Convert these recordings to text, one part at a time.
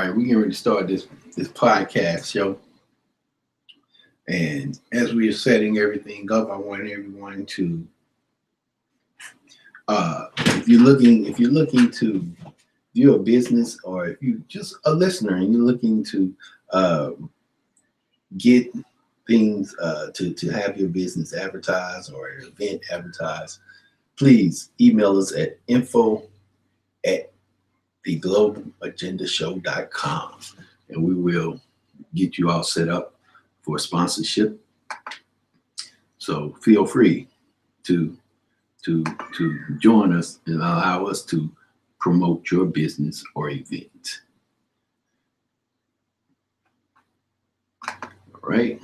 right, we're getting ready to start this podcast show. And as we are setting everything up, I want everyone to if you're looking to view a business, or if you just a listener and you're looking to get things to have your business advertised or an event advertised, please email us at info@theglobalAgendaShow.com, and we will get you all set up for sponsorship. So feel free to join us and allow us to promote your business or event. All right.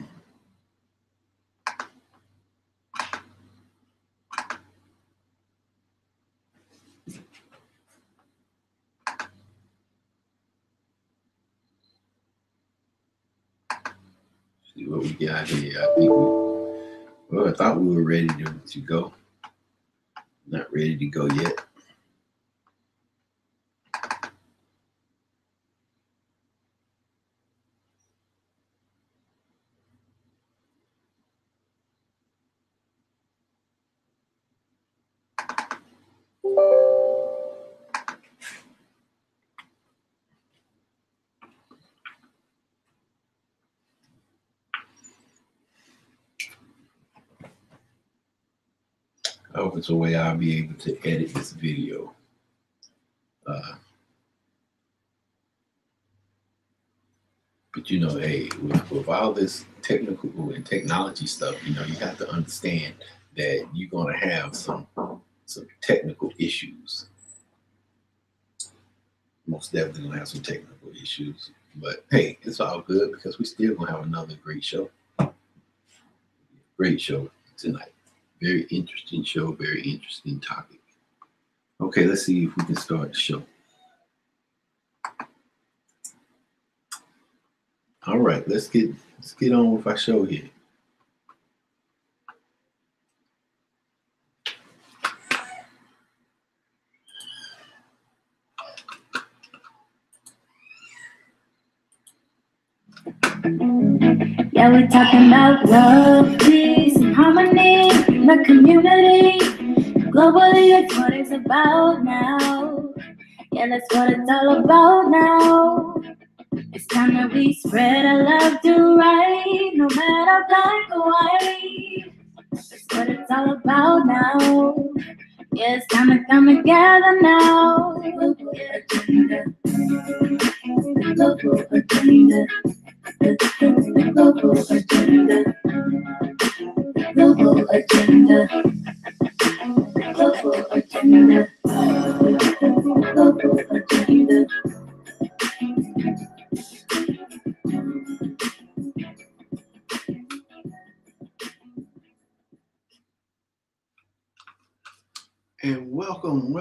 See what we got here. I think I thought we were ready to go. Not ready to go yet. I hope it's a way I'll be able to edit this video. But hey, with all this technical and technology stuff, you have to understand that you're going to have some technical issues. Most definitely going to have some technical issues. But hey, it's all good because we still going to have another great show. Great show tonight. Very interesting show, very interesting topic. Okay, let's see if we can start the show. All right, let's get on with our show here. Yeah, we're talking about love, peace, and harmony in the community. Globally, that's what it's about now. Yeah, that's what it's all about now. It's time that we spread our love to right, no matter black or white. That's what it's all about now. Yeah, it's time to come together now. Global agenda. Global agenda. The global agenda. Global agenda. Global agenda. Global agenda. And welcome,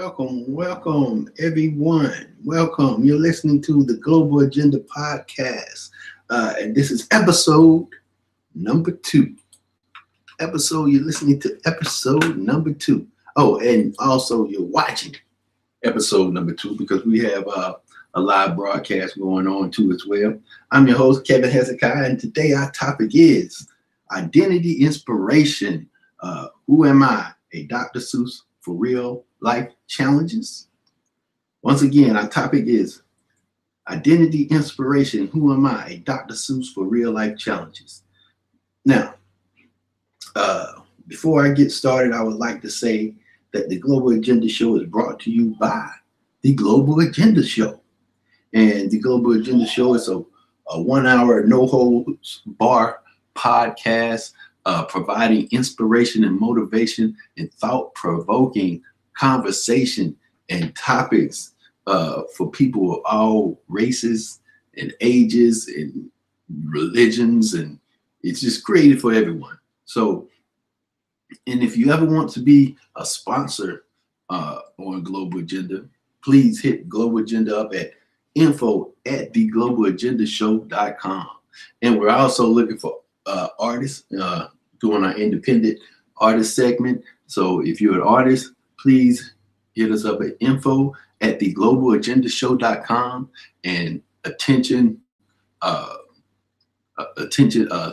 everyone. Welcome. You're listening to the Global Agenda Podcast. And this is episode number 2. You're listening to episode number 2. Oh, and also you're watching episode number 2 because we have a live broadcast going on too as well. I'm your host, Kevin Hezeki, and today our topic is identity inspiration. Who am I? A Dr. Seuss for real life challenges. Once again, our topic is identity inspiration. Who am I? A Dr. Seuss for real life challenges. Now, before I get started, I would like to say that the Global Agenda Show is brought to you by the Global Agenda Show. And the Global Agenda Show is a 1-hour no-holds bar podcast providing inspiration and motivation and thought-provoking conversation and topics for people of all races and ages and religions, and it's just created for everyone. So, and if you ever want to be a sponsor on Global Agenda, please hit Global Agenda up at info@theglobalAgendaShow.com. And we're also looking for artists doing our independent artist segment. So if you're an artist, please hit us up at info@theglobalAgendaShow.com. And attention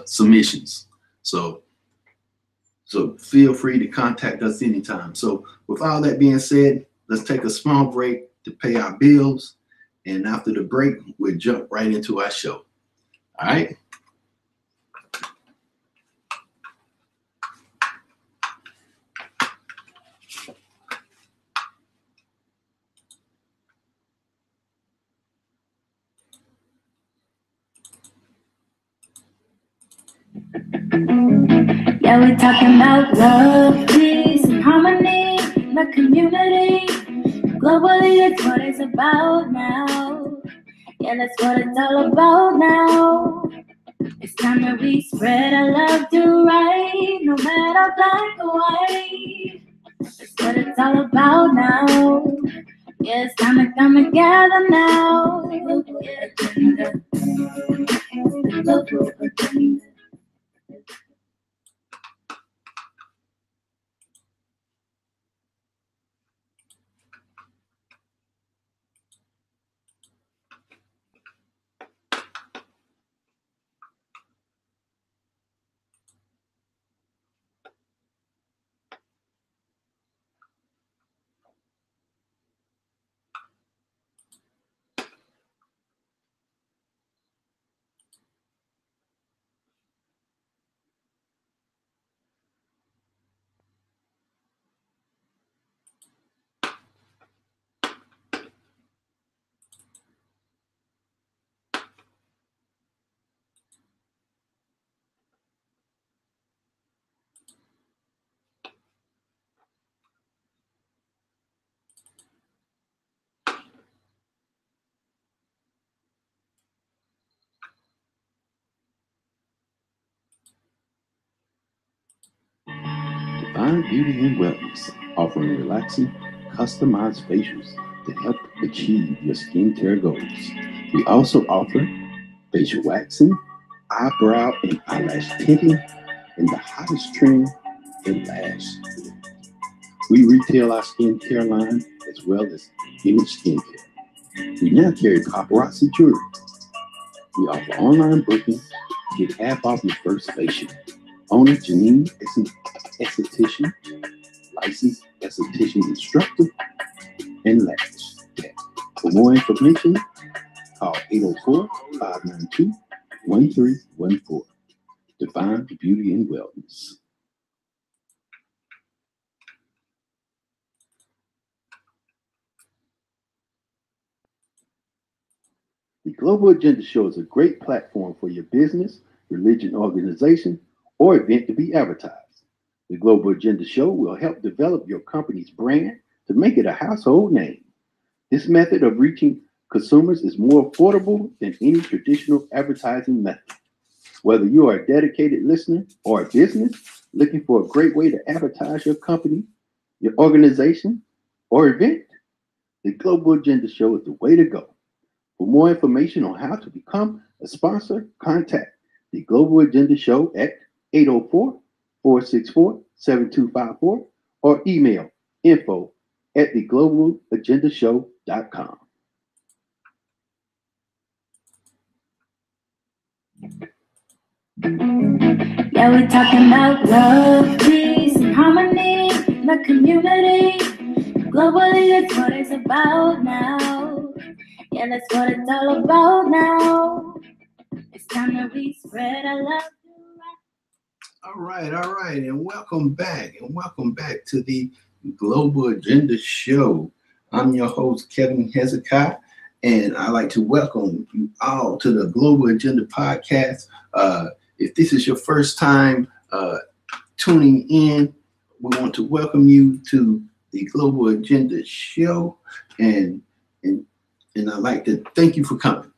submissions. So feel free to contact us anytime. So with all that being said, let's take a small break to pay our bills. And after the break, we'll jump right into our show. All right. Yeah, we're talking about love, peace, and harmony in the community. Globally, that's what it's about now. Yeah, that's what it's all about now. It's time that we spread our love to right, no matter black or white. That's what it's all about now. Yeah, it's time to come together now. Global agenda. Global agenda. Divine Beauty and Wellness, offering relaxing, customized facials to help achieve your skincare goals. We also offer facial waxing, eyebrow and eyelash tinting, and the hottest trend in lash lift. We retail our skincare line as well as image skincare. We now carry paparazzi jewelry. We offer online booking. Get half off your first facial. Owner Janine esthetician, licensed esthetician instructor, and lash tech. For more information, call 804-592-1314. Divine Beauty and Wellness. The Global Agenda Show is a great platform for your business, religion, organization, or event to be advertised. The Global Agenda Show will help develop your company's brand to make it a household name. This method of reaching consumers is more affordable than any traditional advertising method. Whether you are a dedicated listener or a business looking for a great way to advertise your company, your organization, or event, the Global Agenda Show is the way to go. For more information on how to become a sponsor, contact the Global Agenda Show at 804-464-7254 or email info@theglobalAgendaShow.com. Yeah, we're talking about love, peace, and harmony in the community. Globally, that's what it's about now. Yeah, that's what it's all about now. It's time that we spread our love. All right, and welcome back to the Global Agenda Show. I'm your host, Kevin Hezeki, and I'd like to welcome you all to the Global Agenda Podcast. If this is your first time tuning in, we want to welcome you to the Global Agenda Show, and I'd like to thank you for coming.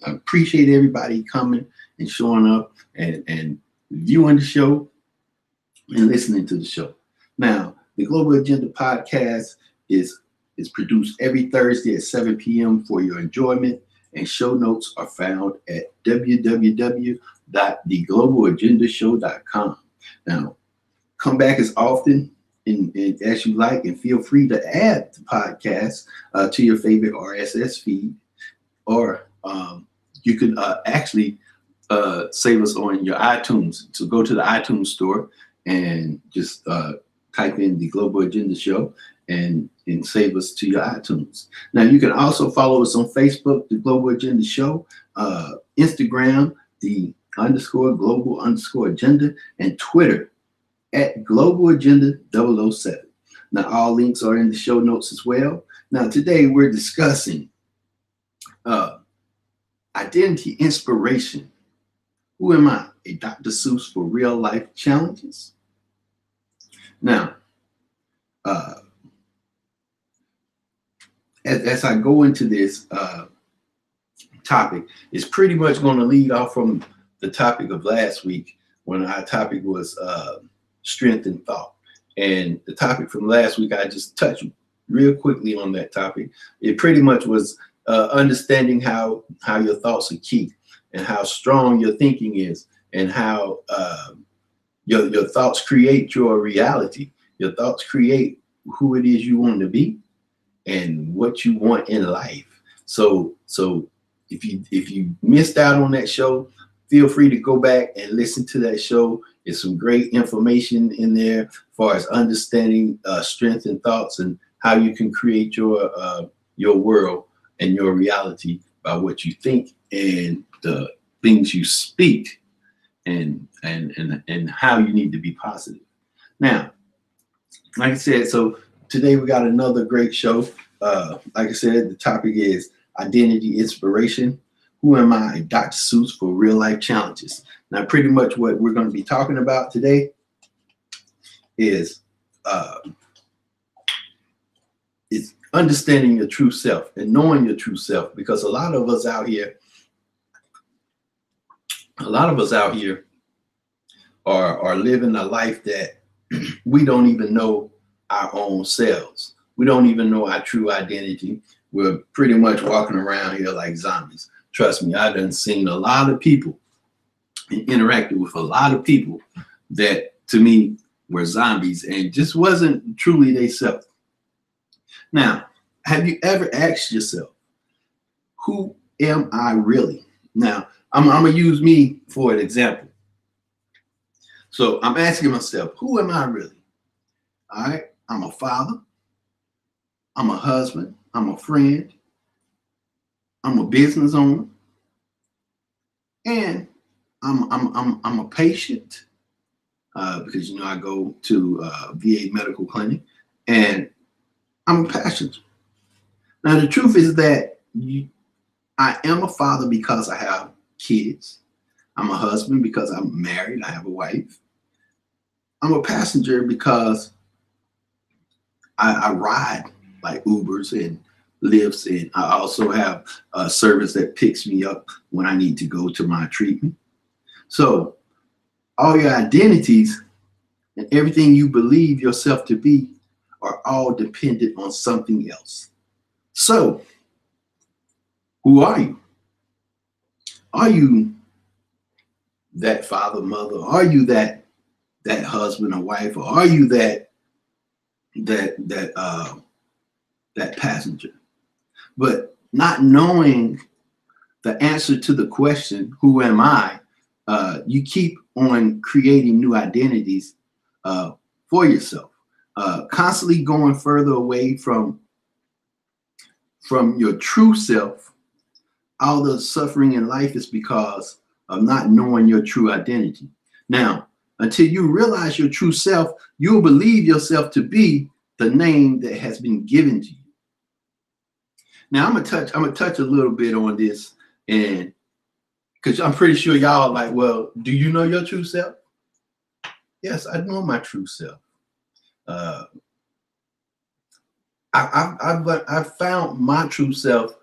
I appreciate everybody coming and showing up and viewing the show and listening to the show. Now, the Global Agenda Podcast is produced every Thursday at 7 p.m. for your enjoyment, and show notes are found at www.theglobalAgendashow.com. Now, come back as often and as you like, and feel free to add the podcast to your favorite RSS feed or you can actually save us on your iTunes. So go to the iTunes store and just type in the Global Agenda Show and save us to your iTunes. Now, you can also follow us on Facebook, the Global Agenda Show, Instagram, the _global_agenda, and Twitter at Global Agenda 007. Now, all links are in the show notes as well. Now, today we're discussing identity inspiration. Who am I? A Dr. Seuss for real life challenges? Now, as I go into this topic, it's pretty much going to lead off from the topic of last week when our topic was strength and thought. And the topic from last week, I just touched real quickly on that topic. It pretty much was understanding how your thoughts are key and how strong your thinking is and how your thoughts create your reality. Your thoughts create who it is you want to be and what you want in life. So if you missed out on that show, feel free to go back and listen to that show. There's some great information in there as far as understanding strength and thoughts and how you can create your world and your reality by what you think and the things you speak and how you need to be positive. Now, like I said, so today we got another great show. Like I said, the topic is identity inspiration. Who am I? Dr. Seuss for real life challenges. Now, pretty much what we're going to be talking about today is understanding your true self and knowing your true self, because a lot of us out here are living a life that we don't even know our own selves. We don't even know our true identity. We're pretty much walking around here like zombies. Trust me, I've done seen a lot of people and interacted with a lot of people that to me were zombies and just wasn't truly they self. Now, have you ever asked yourself, who am I really? Now, I'm going to use me for an example. So I'm asking myself, who am I really? All right, I'm a father. I'm a husband. I'm a friend. I'm a business owner. And I'm a patient because, you know, I go to VA medical clinic, and I'm a passenger. Now, the truth is that I am a father because I have kids. I'm a husband because I'm married. I have a wife. I'm a passenger because I ride like Ubers and Lyfts, and I also have a service that picks me up when I need to go to my treatment. So all your identities and everything you believe yourself to be are all dependent on something else. So who are you? Are you that father, mother? Are you that husband or wife? Or are you that passenger? But not knowing the answer to the question, who am I? You keep on creating new identities for yourself, constantly going further away from your true self. All the suffering in life is because of not knowing your true identity. Now, until you realize your true self, you'll believe yourself to be the name that has been given to you. Now, I'm gonna touch a little bit on this, and because I'm pretty sure y'all are like, well, do you know your true self? Yes, I know my true self. I've found my true self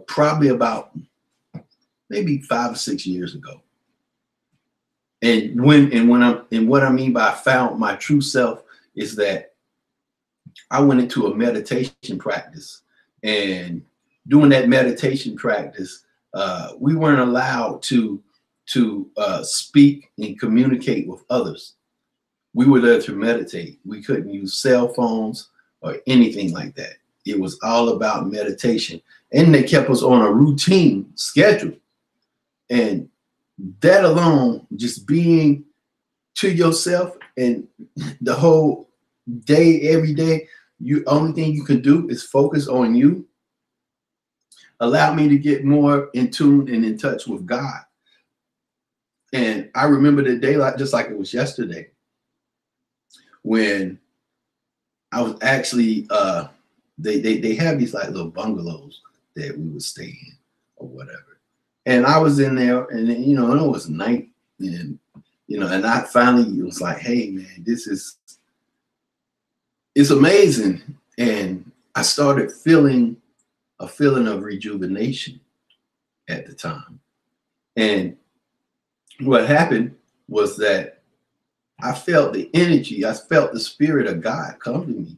probably about maybe 5 or 6 years ago. And what I mean by I found my true self is that I went into a meditation practice, and doing that meditation practice, we weren't allowed to speak and communicate with others. We were there to meditate. We couldn't use cell phones or anything like that. it was all about meditation. And they kept us on a routine schedule. And that alone, just being to yourself and the whole day, every day, you only thing you can do is focus on you, allowed me to get more in tune and in touch with God. And I remember the day just like it was yesterday, when I was actually they have these like little bungalows that we would stay in or whatever. And I was in there, and then, you know, it was night, and you know, and I finally was like, hey man, it's amazing. And I started feeling a feeling of rejuvenation at the time. And what happened was that I felt the energy, I felt the spirit of God come to me.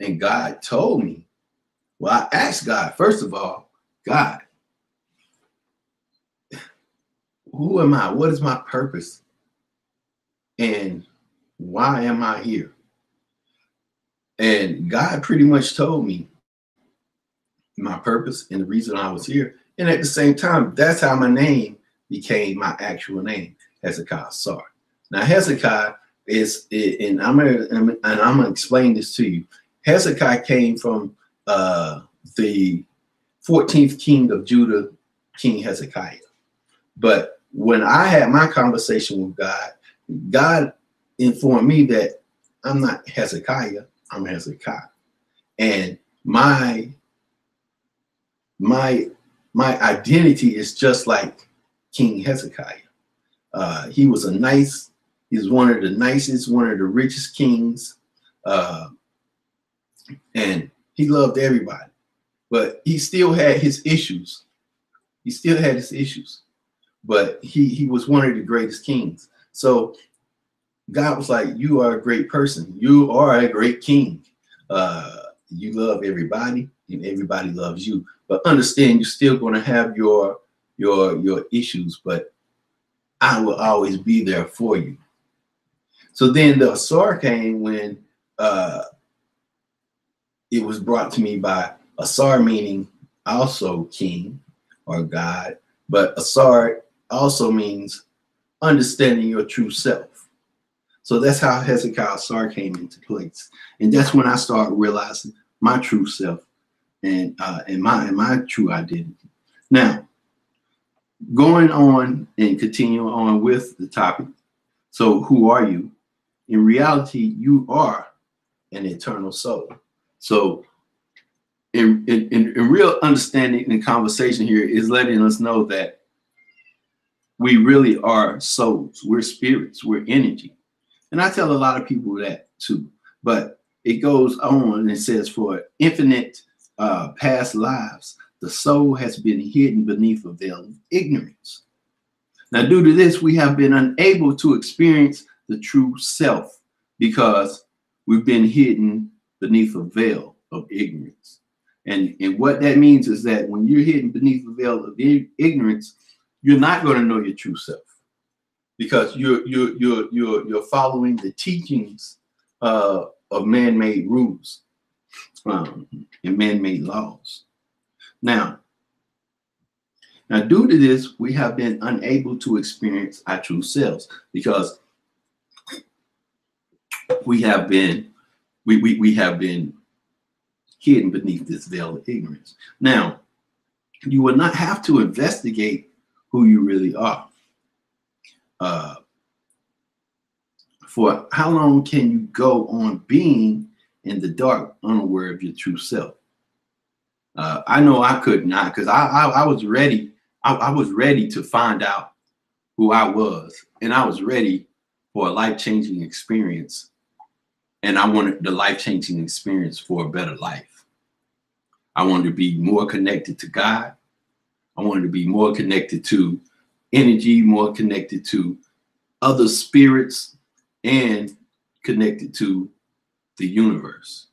And God told me, well, I asked God, first of all, God, who am I? What is my purpose? And why am I here? And God pretty much told me my purpose and the reason I was here. And at the same time, that's how my name became my actual name, Hezekiah Sar. Now, Hezekiah is, and I'm gonna explain this to you. Hezekiah came from the 14th king of Judah, King Hezekiah. But when I had my conversation with God, God informed me that I'm not Hezekiah, I'm Hezekiah. And my identity is just like King Hezekiah. He was one of the nicest, one of the richest kings. And he loved everybody, but he still had his issues. But he was one of the greatest kings. So God was like, you are a great person. You are a great king. You love everybody and everybody loves you. But understand, you're still going to have your issues, but I will always be there for you. So then the Asar came when it was brought to me by Asar, meaning also king or God, but Asar also means understanding your true self. So that's how Hezekiah Asar came into place. And that's when I started realizing my true self and my true identity. Now, going on and continuing on with the topic. So who are you? In reality, you are an eternal soul. So in real understanding and conversation here is letting us know that we really are souls. We're spirits. We're energy. And I tell a lot of people that too. But it goes on and says, for infinite past lives, the soul has been hidden beneath a veil of ignorance. Now, due to this, we have been unable to experience the true self because we've been hidden beneath a veil of ignorance. And what that means is that when you're hidden beneath the veil of ignorance, you're not going to know your true self because you're following the teachings of man-made rules and man-made laws. Now, due to this, we have been unable to experience our true selves because we have been hidden beneath this veil of ignorance. Now, you will not have to investigate who you really are. For how long can you go on being in the dark, unaware of your true self? I know I could not, because I was ready. I was ready to find out who I was, and I was ready for a life-changing experience. And I wanted the life-changing experience for a better life. I wanted to be more connected to God. I wanted to be more connected to energy, more connected to other spirits, and connected to the universe.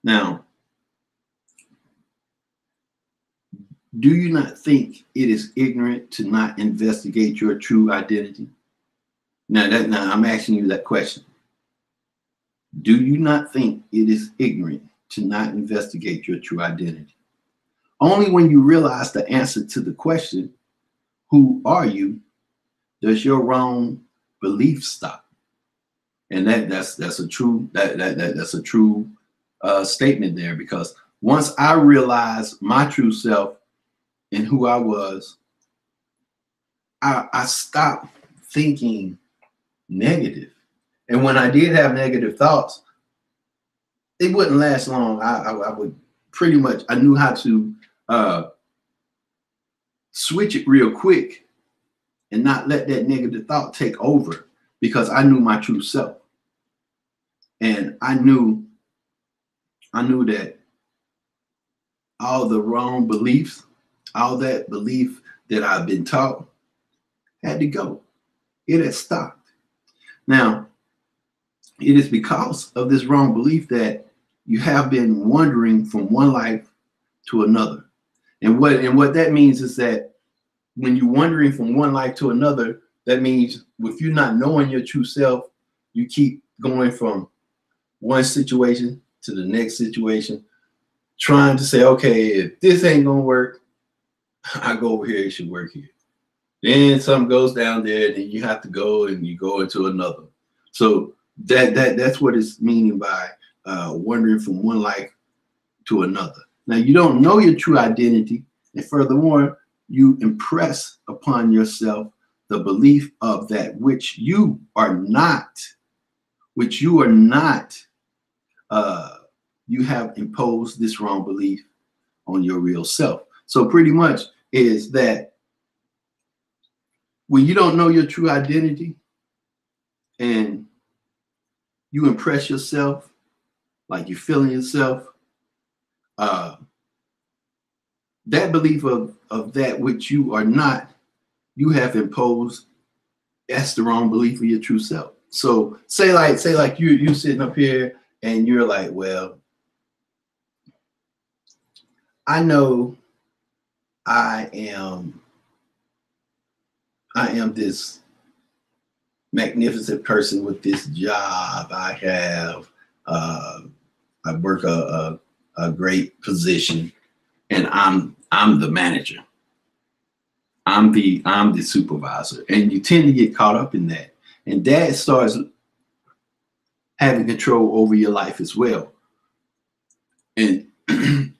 Now, do you not think it is ignorant to not investigate your true identity? Now I'm asking you that question. Do you not think it is ignorant to not investigate your true identity. Only when you realize the answer to the question, who are you, does your wrong belief stop. And that's a true that's a true statement there, because once I realized my true self and who I was, I stopped thinking negative. And when I did have negative thoughts, it wouldn't last long. I would pretty much, I knew how to switch it real quick and not let that negative thought take over, because I knew my true self. And I knew that all the wrong beliefs, all that belief that I've been taught had to go. It had stopped. Now, it is because of this wrong belief that you have been wandering from one life to another. And what that means is that when you're wandering from one life to another, that means if you're not knowing your true self, you keep going from one situation to the next situation, trying to say, okay, if this ain't gonna work, I go over here, it should work here. Then something goes down there, then you have to go and you go into another. So that's what it's meaning by wandering from one life to another. Now, you don't know your true identity, and furthermore, you impress upon yourself the belief of that which you are not, you have imposed this wrong belief on your real self. So pretty much is that when you don't know your true identity and you impress yourself like you're feeling yourself, that belief of that which you are not, you have imposed. That's the wrong belief of your true self. So say like you sitting up here and you're like, well, I know I am this magnificent person with this job I have. I work a great position, and I'm the manager. I'm the supervisor, and you tend to get caught up in that, and that starts having control over your life as well. And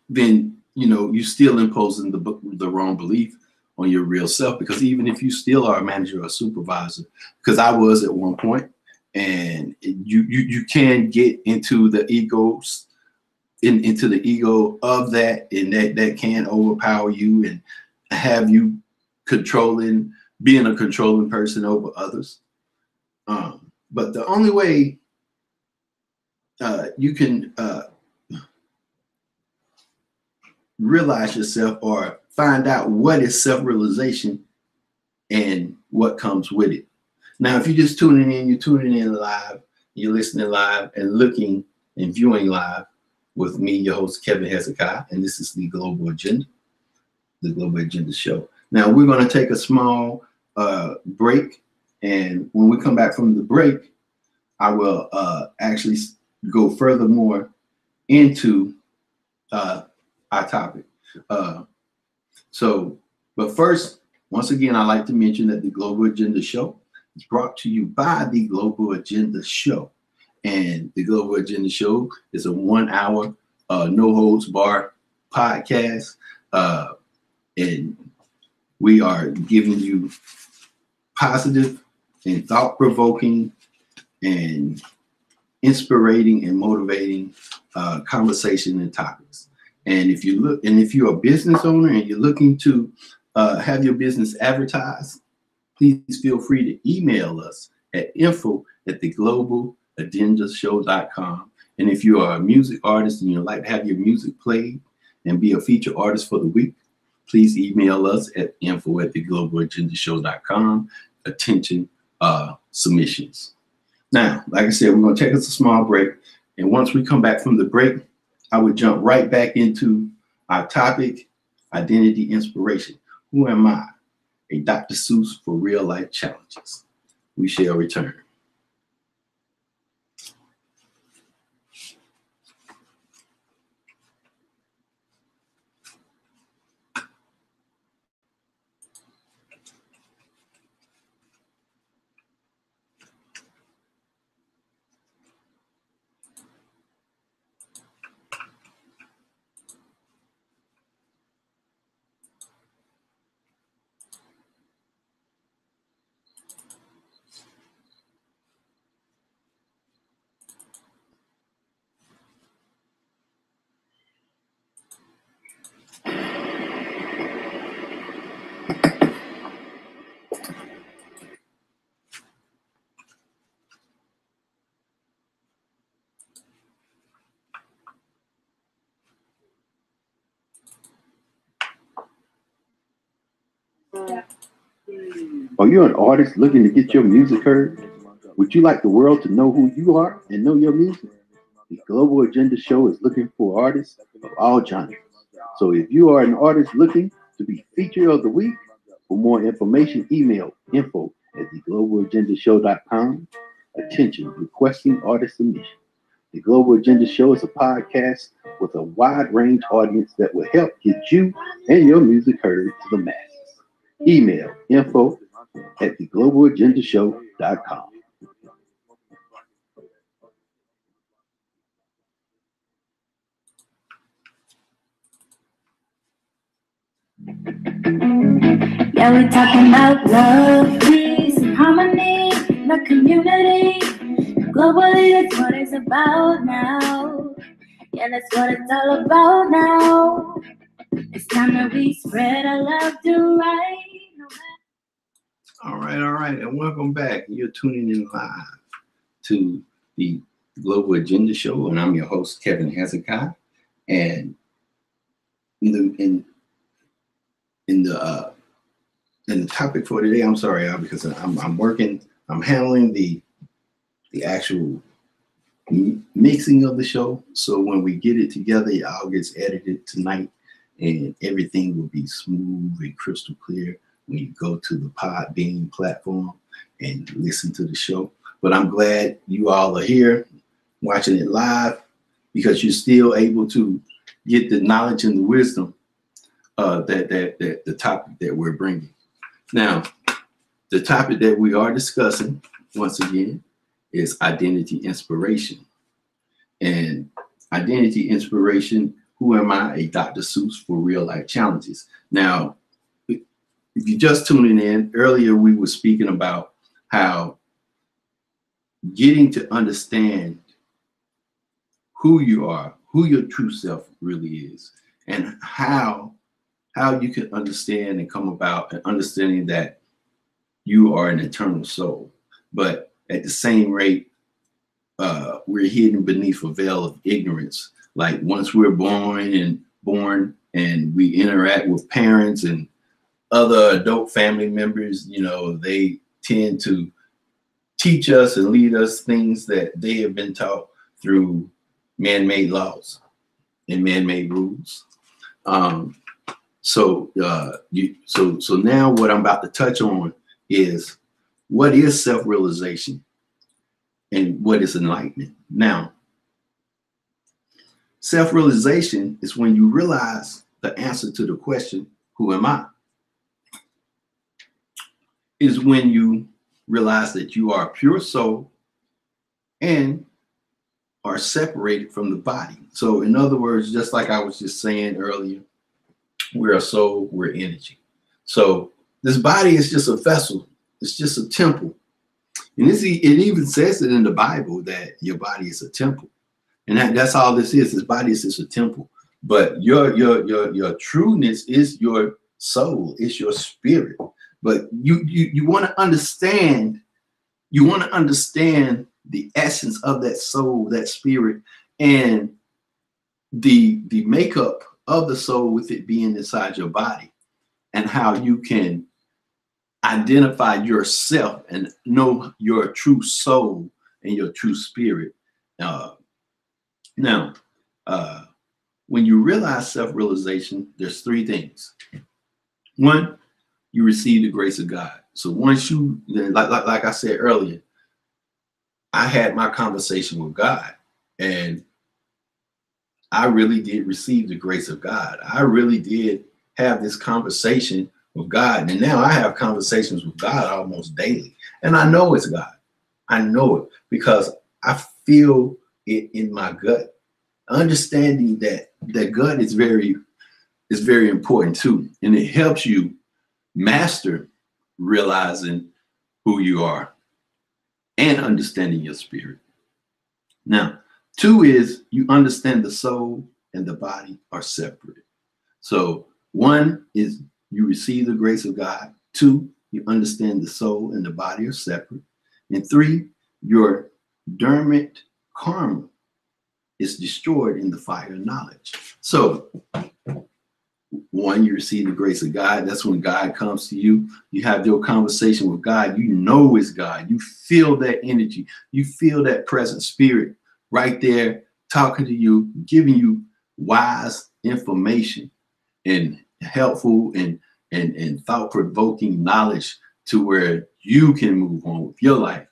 then you're still imposing the wrong belief on your real self, because even if you still are a manager or a supervisor, because I was at one point, and you can get into the egos, into the ego of that, and that can overpower you and have you being a controlling person over others. But the only way you can realize yourself or find out what is self-realization and what comes with it. Now, if you're just tuning in, you're tuning in live, you're listening live and looking and viewing live with me, your host, Kevin Hezeki, and this is the Global Agenda Show. Now, we're going to take a small break, and when we come back from the break, I will actually go furthermore into our topic. But first, once again, I'd like to mention that the Global Agenda Show is brought to you by the Global Agenda Show. And the Global Agenda Show is a 1 hour, no holds bar podcast. And we are giving you positive and thought provoking and inspiring and motivating conversation and topics. And if you're a business owner and you're looking to have your business advertised, please feel free to email us at info@theglobalAgendashow.com. And if you are a music artist and you'd like to have your music played and be a featured artist for the week, please email us at info@theglobalAgendashow.com. Attention submissions. Now, like I said, we're going to take us a small break. And once we come back from the break, I would jump right back into our topic, identity inspiration. Who am I? A Dr. Seuss for real life challenges. We shall return. Are you an artist looking to get your music heard? Would you like the world to know who you are and know your music? The Global Agenda Show is looking for artists of all genres. So if you are an artist looking to be feature of the week, for more information, email info at theglobalAgendaShow.com. Attention, requesting artist submission. The Global Agenda Show is a podcast with a wide range audience that will help get you and your music heard to the masses. Email info at theglobalAgendaShow.com. Yeah, we're talking about love, peace, and harmony, the community. Globally, that's what it's about now. Yeah, that's what it's all about now. It's time that we spread our love, do right. All right, and welcome back. You're tuning in live to the Global Agenda Show, and I'm your host, Kevin Hezeki. And in the topic for today, I'm sorry, because I'm working, I'm handling the actual mixing of the show. So when we get it together, it all gets edited tonight, and everything will be smooth and crystal clear when you go to the Podbean platform and listen to the show. But I'm glad you all are here watching it live, because you're still able to get the knowledge and the wisdom that the topic that we're bringing. Now, the topic that we are discussing, once again, is identity inspiration. And identity inspiration, who am I? A Dr. Seuss for real life challenges. Now, if you're just tuning in, earlier we were speaking about how getting to understand who you are, who your true self really is, and how you can understand and come about an understanding that you are an eternal soul. But at the same rate, we're hidden beneath a veil of ignorance. Like once we're born and we interact with parents and other adult family members, you know, they tend to teach us and lead us things that they have been taught through man-made laws and man-made rules. So now what I'm about to touch on is what is self-realization and what is enlightenment. Now, self-realization is when you realize the answer to the question, who am I? Is when you realize that you are a pure soul and are separated from the body. So in other words, just like I was just saying earlier, we're a soul, we're energy. So this body is just a vessel. It's just a temple. And it even says it in the Bible that your body is a temple. And that's all this is. This body is just a temple. But your trueness is your soul, it's your spirit. But you want to understand, the essence of that soul, that spirit, and the makeup of the soul with it being inside your body, and how you can identify yourself and know your true soul and your true spirit. Now, when you realize self-realization, there's three things. One, you receive the grace of God. So once you, like I said earlier, I had my conversation with God, and I really did receive the grace of God. I really did have this conversation with God. And now I have conversations with God almost daily. And I know it's God. I know it because I feel it in my gut. Understanding that gut is very important too. And it helps you master realizing who you are and understanding your spirit. Now, two is you understand the soul and the body are separate. So one is you receive the grace of God. Two, you understand the soul and the body are separate. And three, your dormant karma is destroyed in the fire of knowledge. So One, you receive the grace of God. That's when God comes to you. You have your conversation with God. You know it's God. You feel that energy. You feel that present spirit right there talking to you, giving you wise information and helpful and thought-provoking knowledge to where you can move on with your life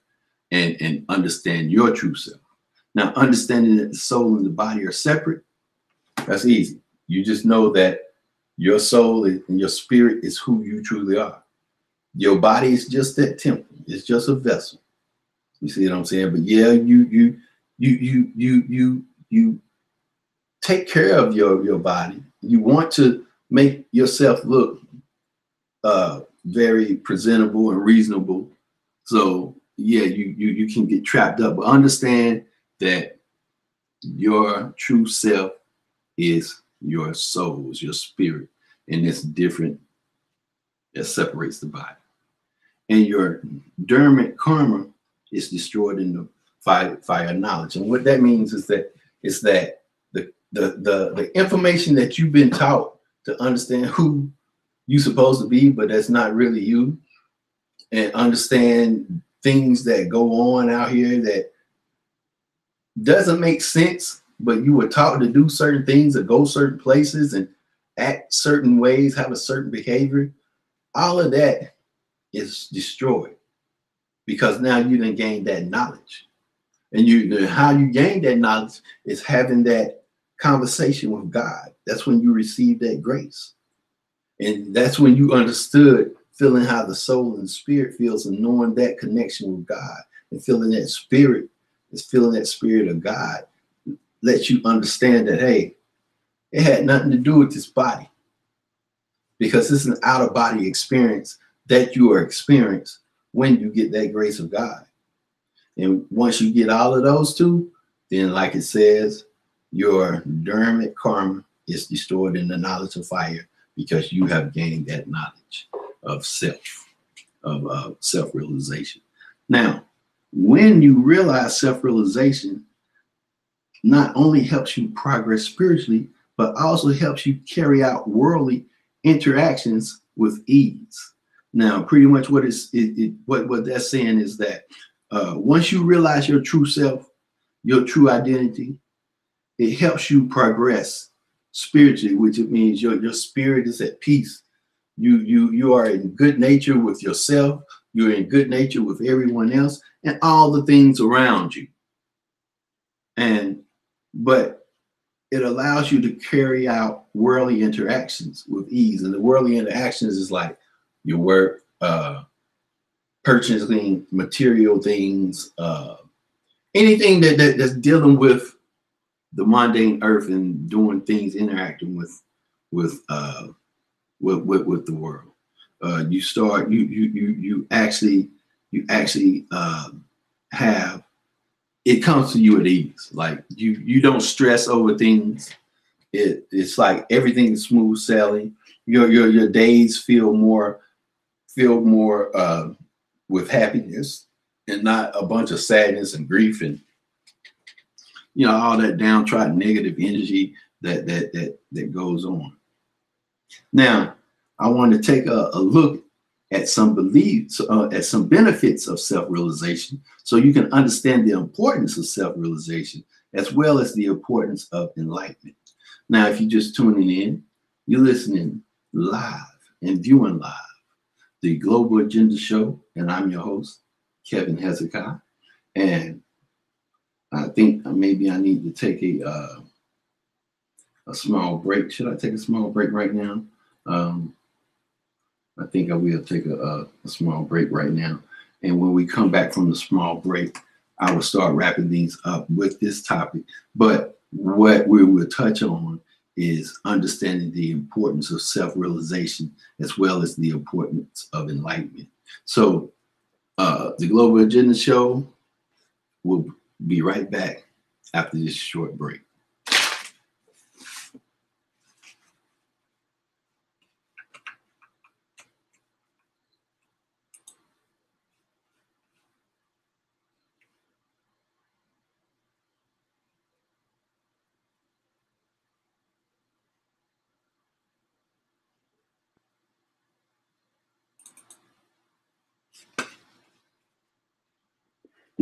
and understand your true self. Now, understanding that the soul and the body are separate, that's easy. You just know that your soul and your spirit is who you truly are. Your body is just that temple. It's just a vessel. You see what I'm saying? But yeah, you take care of your body. You want to make yourself look very presentable and reasonable. So yeah, you can get trapped up. But understand that your true self is your soul, is your spirit, and it's different. That separates the body. And your dormant karma is destroyed in the fire of knowledge. And what that means is that the information that you've been taught to understand who you're supposed to be, but that's not really you, and understand things that go on out here that doesn't make sense, but you were taught to do certain things or go certain places and act certain ways, have a certain behavior. All of that is destroyed because now you didn't gain that knowledge. And how you gain that knowledge is having that conversation with God. That's when you receive that grace. And that's when you understood feeling how the soul and spirit feels and knowing that connection with God and feeling that spirit of God lets you understand that, hey, it had nothing to do with this body because it's an out of body experience that you are experiencing when you get that grace of God. And once you get all of those two, then like it says, your dormant karma is destroyed in the knowledge of fire because you have gained that knowledge of self, of self-realization. Now, when you realize self-realization, not only helps you progress spiritually, but also helps you carry out worldly interactions with ease. Now, pretty much what that's saying is that once you realize your true self, your true identity, it helps you progress spiritually, which it means your spirit is at peace. You are in good nature with yourself. You're in good nature with everyone else and all the things around you. But it allows you to carry out worldly interactions with ease. And the worldly interactions is like your work, purchasing material things, anything that's dealing with the mundane earth and doing things, interacting with the world. You actually have it comes to you at ease. Like you don't stress over things. It's like everything is smooth sailing. Your days feel more with happiness and not a bunch of sadness and grief and all that downtrodden negative energy that goes on. Now, I want to take a look at some beliefs, at some benefits of self-realization, so you can understand the importance of self-realization as well as the importance of enlightenment. Now, if you're just tuning in, you're listening live and viewing live the Global Agenda Show, and I'm your host, Kevin Hezeki. And I think maybe I need to take a small break. Should I take a small break right now? I think I will take a small break right now. And when we come back from the small break, I will start wrapping things up with this topic. But what we will touch on is understanding the importance of self-realization as well as the importance of enlightenment. So the Global Agenda Show will be right back after this short break.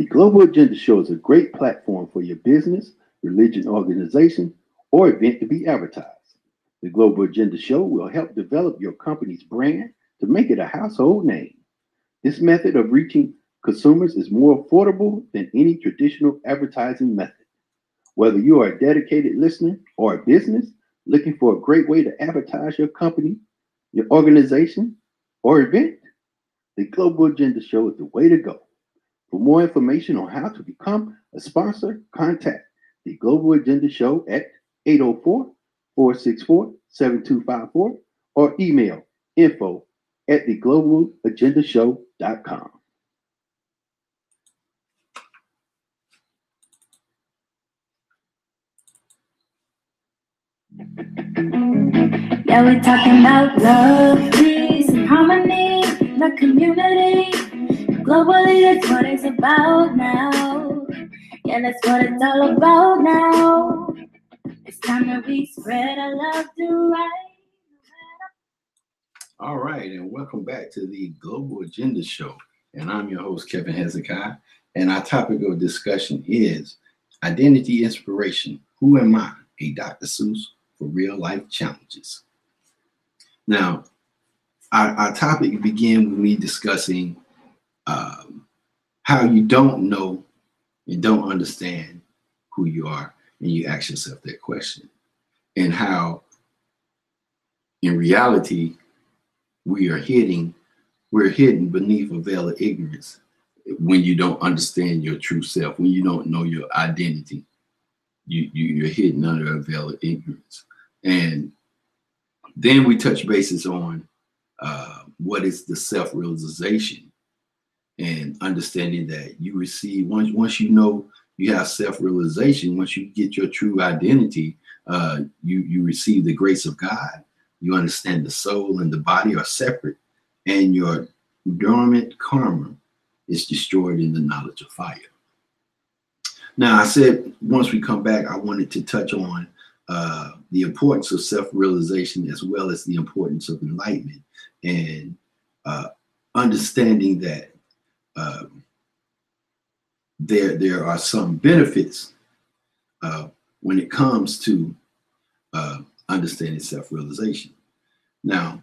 The Global Agenda Show is a great platform for your business, religion, organization, or event to be advertised. The Global Agenda Show will help develop your company's brand to make it a household name. This method of reaching consumers is more affordable than any traditional advertising method. Whether you are a dedicated listener or a business looking for a great way to advertise your company, your organization, or event, the Global Agenda Show is the way to go. For more information on how to become a sponsor, contact the Global Agenda Show at 804-464-7254 or email info@theglobalagendashow.com. Yeah, we're talking about love, peace, and harmony in the community. Globally, that's what it's about now. Yeah, that's what it's all about now. It's time that we spread our love to right. All right, and welcome back to the Global Agenda Show. And I'm your host, Kevin Hezeki. And our topic of discussion is identity inspiration. Who am I? A Dr. Seuss for real life challenges. Now, our topic began with me discussing how you don't know and don't understand who you are, and you ask yourself that question, and how in reality we're hidden beneath a veil of ignorance when you don't understand your true self, when you don't know your identity. You're hidden under a veil of ignorance. And then we touch bases on what is the self-realization, and understanding that you receive, once you know you have self-realization, once you get your true identity, you receive the grace of God. You understand the soul and the body are separate, and your dormant karma is destroyed in the knowledge of fire. Now, I said once we come back, I wanted to touch on the importance of self-realization, as well as the importance of enlightenment, and understanding that there are some benefits when it comes to understanding self-realization. Now,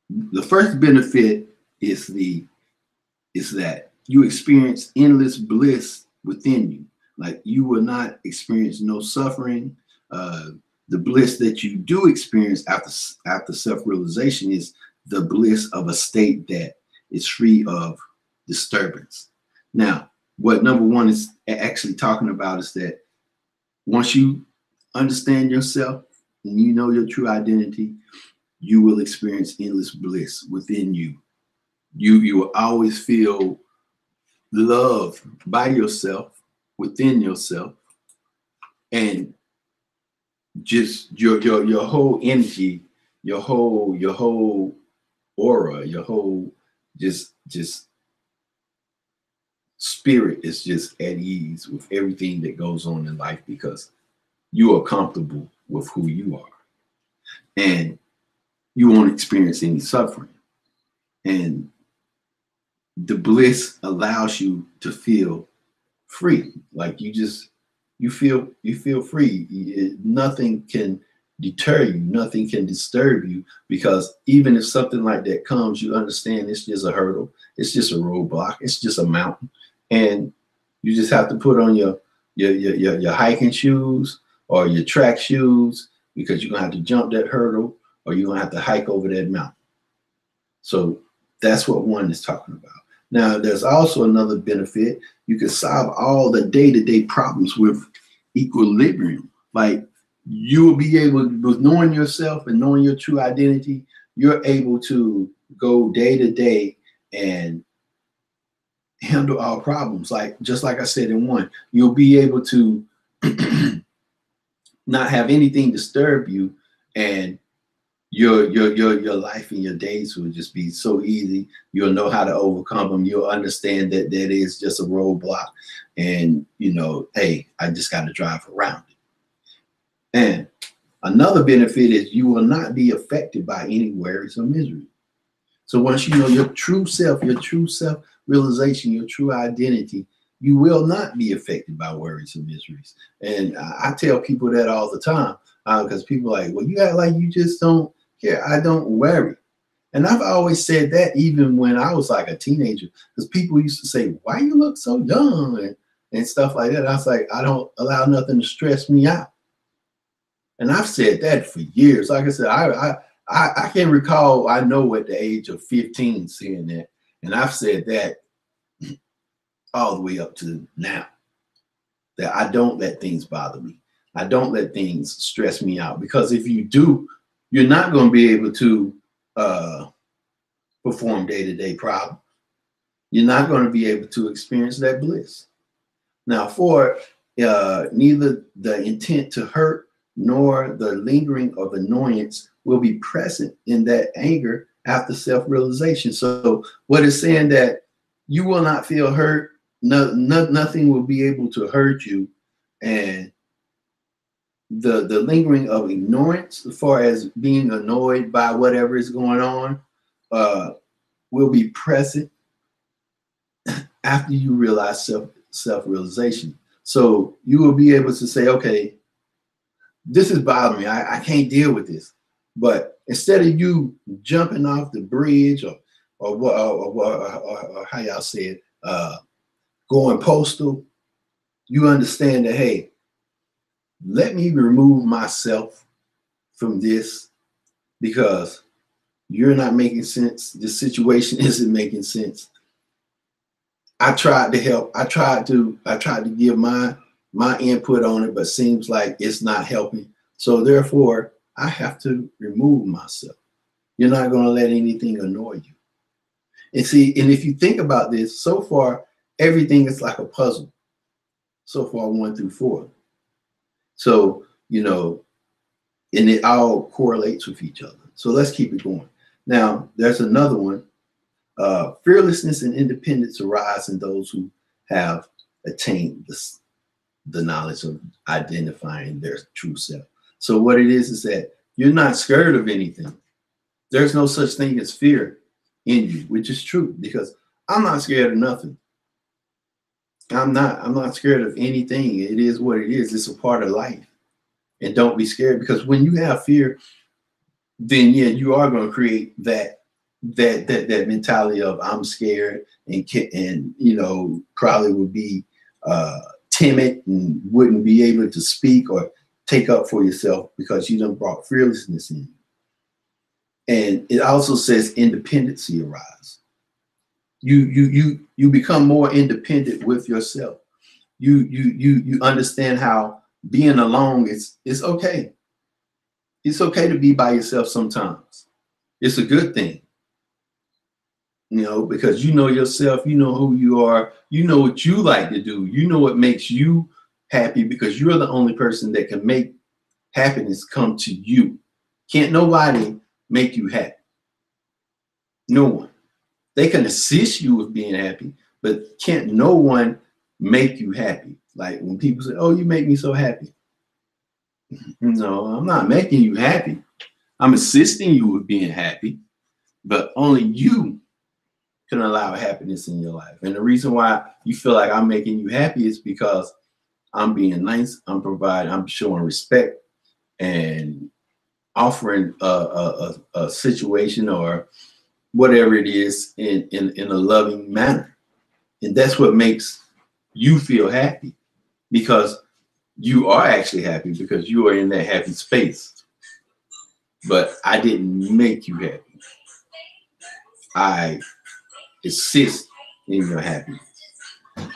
the first benefit is that you experience endless bliss within you. Like, you will not experience no suffering. The bliss that you do experience after self-realization is the bliss of a state that is free of disturbance. Now, what number one is actually talking about is that once you understand yourself and you know your true identity, you will experience endless bliss within you. You will always feel loved by yourself, within yourself, and just your whole energy, your whole aura, your whole just spirit is just at ease with everything that goes on in life, because you are comfortable with who you are, and you won't experience any suffering. And the bliss allows you to feel free. Like, you feel free. Nothing can deter you, nothing can disturb you, because even if something like that comes, you understand it's just a hurdle, it's just a roadblock, it's just a mountain, and you just have to put on your hiking shoes or your track shoes, because you're gonna have to jump that hurdle, or you're gonna have to hike over that mountain. So that's what one is talking about. Now, there's also another benefit. You can solve all the day-to-day problems with equilibrium. Like, you will be able, with knowing yourself and knowing your true identity, you're able to go day to day and handle all problems. Like, just like I said in one, you'll be able to not have anything disturb you, and your life and your days will just be so easy. You'll know how to overcome them. You'll understand that that is just a roadblock, and hey, I just got to drive around it. And another benefit is you will not be affected by any worries or misery. So once you know your true self self-realization, your true identity, you will not be affected by worries and miseries. And I tell people that all the time because people are like, well, you act like you just don't care. I don't worry. And I've always said that even when I was like a teenager, because people used to say, why you look so young and stuff like that. And I was like, I don't allow nothing to stress me out. And I've said that for years. Like I said, I can recall, I know at the age of 15 saying that. And I've said that all the way up to now, that I don't let things bother me. I don't let things stress me out, because if you do, you're not going to be able to perform day-to-day problems. You're not going to be able to experience that bliss. Now, for neither the intent to hurt nor the lingering of annoyance will be present in that anger after self-realization. So what it's saying that you will not feel hurt. Nothing will be able to hurt you. And the lingering of ignorance, as far as being annoyed by whatever is going on, will be present after you realize self-realization. So you will be able to say, okay, this is bothering me. I can't deal with this. But instead of you jumping off the bridge or how y'all say it, going postal, you understand that, hey, let me remove myself from this because you're not making sense. The situation isn't making sense. I tried to help. I tried to give my input on it, but seems like it's not helping. So therefore, I have to remove myself. You're not going to let anything annoy you. And see, and if you think about this, so far, everything is like a puzzle. So far, 1 through 4. So, and it all correlates with each other. So let's keep it going. Now, there's another one. Fearlessness and independence arise in those who have attained the knowledge of identifying their true self. So what it is that you're not scared of anything. There's no such thing as fear in you, which is true, because I'm not scared of nothing. I'm not scared of anything. It is what it is. It's a part of life. And don't be scared, because when you have fear, then yeah, you are going to create that mentality of I'm scared and probably would be timid and wouldn't be able to speak or take up for yourself because you done brought fearlessness in you. And it also says independency arise. You become more independent with yourself. You understand how being alone is okay. It's okay to be by yourself sometimes. It's a good thing. Because you know yourself, you know who you are, you know what you like to do, you know what makes you happy, because you're the only person that can make happiness come to you. Can't nobody make you happy. No one. They can assist you with being happy, but can't no one make you happy. Like when people say, oh, you make me so happy. No, I'm not making you happy. I'm assisting you with being happy, but only you can allow happiness in your life. And the reason why you feel like I'm making you happy is because I'm being nice, I'm providing, I'm showing respect and offering a situation or whatever it is in a loving manner. And that's what makes you feel happy, because you are actually happy because you are in that happy space. But I didn't make you happy. I assist in your happiness.